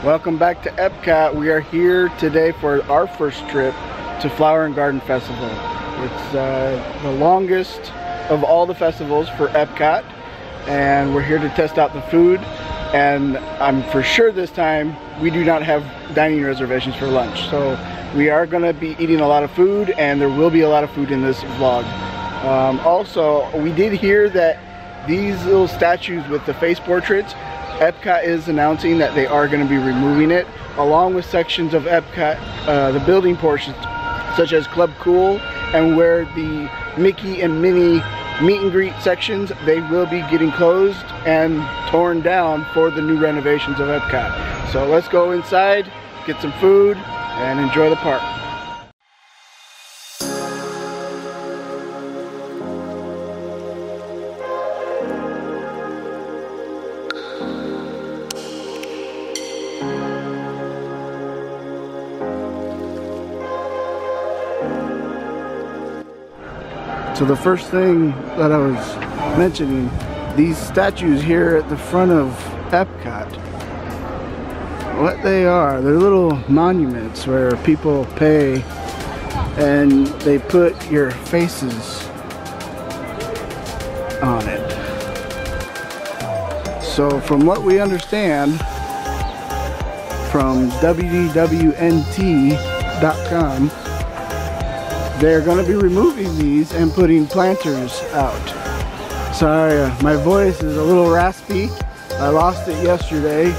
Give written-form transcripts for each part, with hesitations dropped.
Welcome back to Epcot. We are here today for our first trip to Flower and Garden Festival. It's the longest of all the festivals for Epcot, and we're here to test out the food. And I'm for sure this time we do not have dining reservations for lunch, so we are going to be eating a lot of food, and there will be a lot of food in this vlog. Also, we did hear that these little statues with the face portraits, Epcot is announcing that they are going to be removing it, along with sections of Epcot, the building portions such as Club Cool, and where the Mickey and Minnie meet and greet sections, they will be getting closed and torn down for the new renovations of Epcot. So let's go inside, get some food, and enjoy the park. So the first thing that I was mentioning, these statues here at the front of Epcot, what they are, they're little monuments where people pay and they put your faces on it. So from what we understand from WDWNT.com, they're going to be removing these and putting planters out. Sorry, my voice is a little raspy. I lost it yesterday.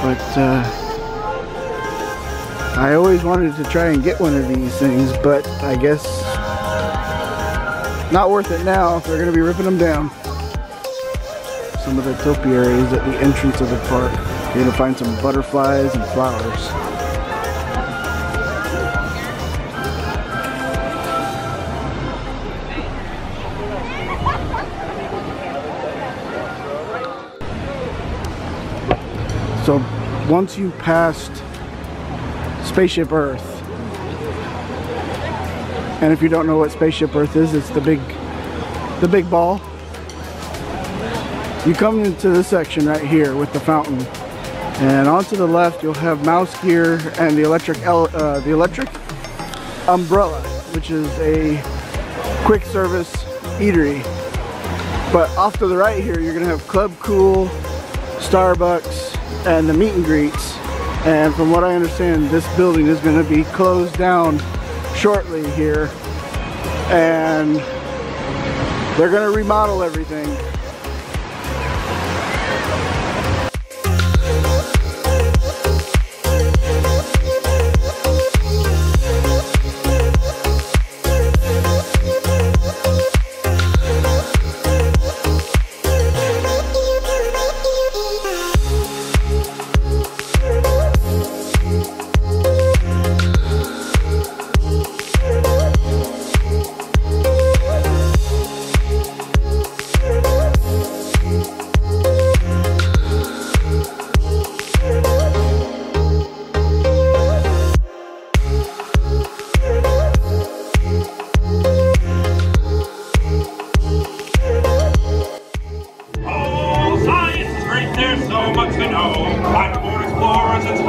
But I always wanted to try and get one of these things, but I guess not worth it now if they're going to be ripping them down. Some of the topiaries at the entrance of the park. You're going to find some butterflies and flowers. So once you passed Spaceship Earth, and if you don't know what Spaceship Earth is, it's the big ball. You come into this section right here with the fountain, and onto the left you'll have Mouse Gear and the electric umbrella, which is a quick service eatery. But off to the right here, you're gonna have Club Cool, Starbucks, and the meet and greets. And from what I understand, this building is going to be closed down shortly here, and they're going to remodel everything.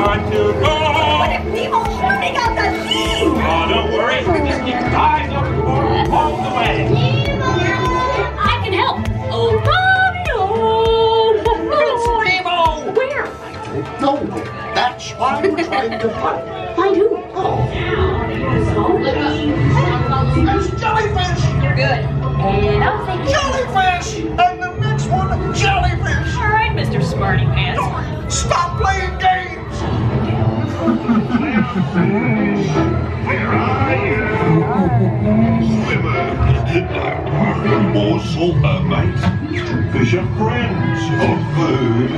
I do. It's jellyfish! You're good. And I'll take jellyfish! And the next one, jellyfish! Alright, Mr. Smarty Pants. Stop playing games! Where are you? Swimmer! A morsel of mates. Fish are friends of food.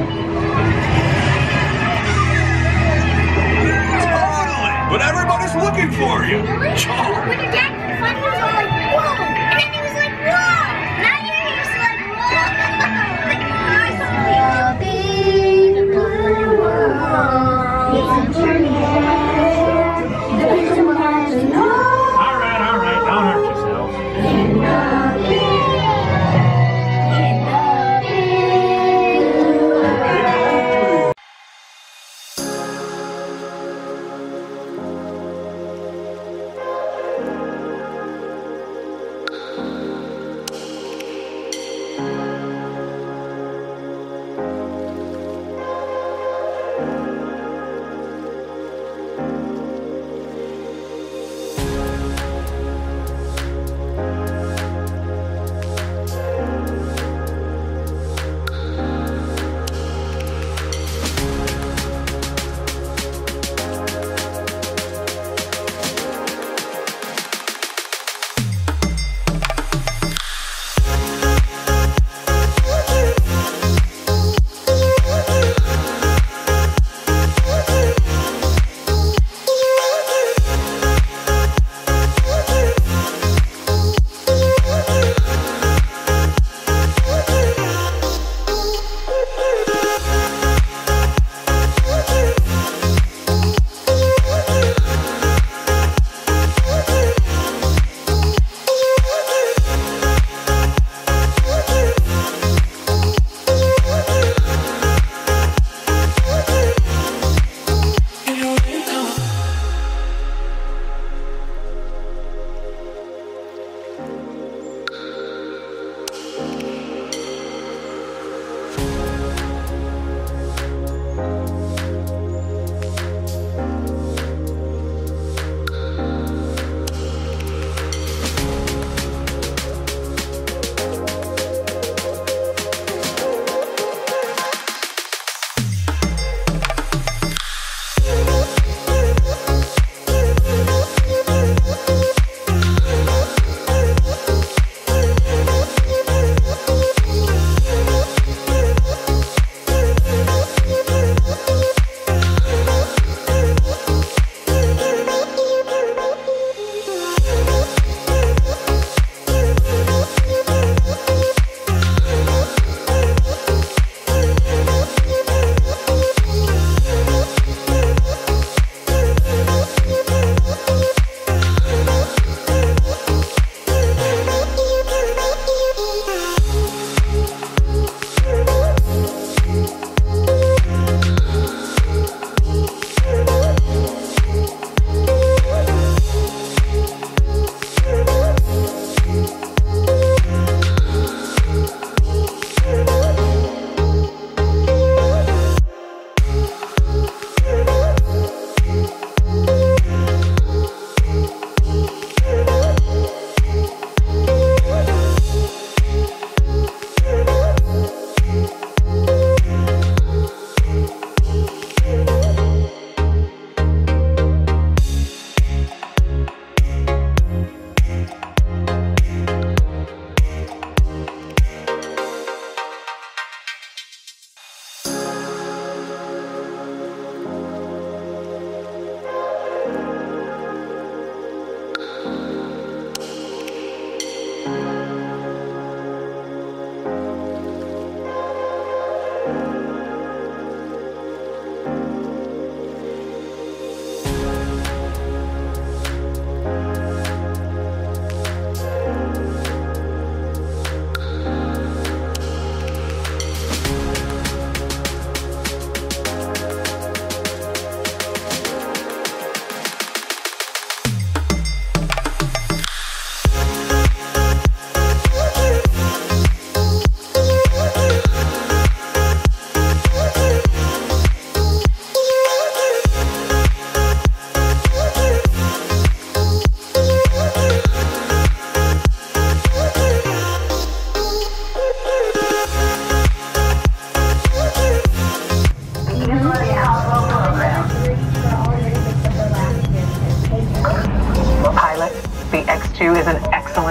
But everybody's looking for you. Charlie. When your dad couldn't find me, I was all like, whoa. And then he was like, whoa. Now you're here, so like, whoa. Like, a big blue world. It's a journey. All right, don't hurt yourself.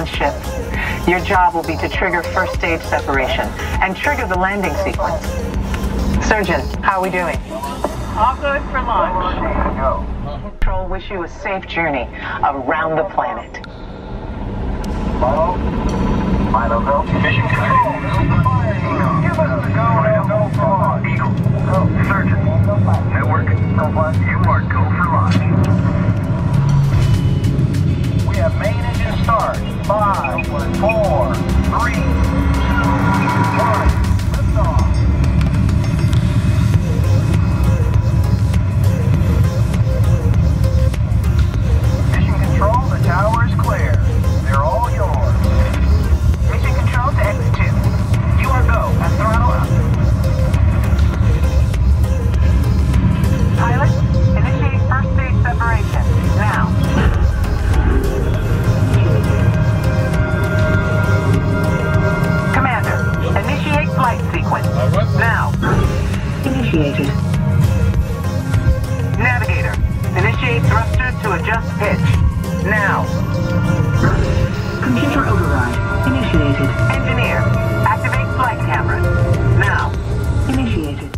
silent ship. Your job will be to trigger first stage separation and trigger the landing sequence. Surgeon, how are we doing? All good for launch. Control wish you a safe journey around the planet. Milo, go. Mission control. Give us the go and go for launch. Eagle. Go. Surgeon. Network. You are go for launch. We have main engine start. 5, 4, 3, 2, 1. Lift off. Mission control, the tower is clear. They're all yours. Mission control to X2. You are go and throttle up. Pilot, initiate first stage separation. Now. Commander, initiate flight sequence. Now. Initiated. Navigator, initiate thruster to adjust pitch. Now. Computer override. Initiated. Engineer, activate flight camera. Now. Initiated.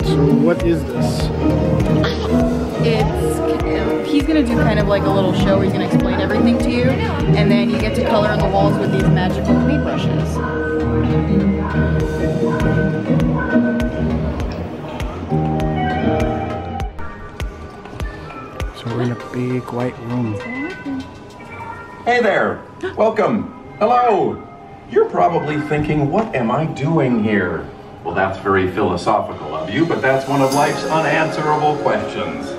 So what is this? He's gonna do kind of like a little show where he's gonna explain everything to you, and then you get to color on the walls with these magical paintbrushes. So we're in a big white room. Hey there! Welcome! Hello! You're probably thinking, what am I doing here? Well, that's very philosophical of you, but that's one of life's unanswerable questions.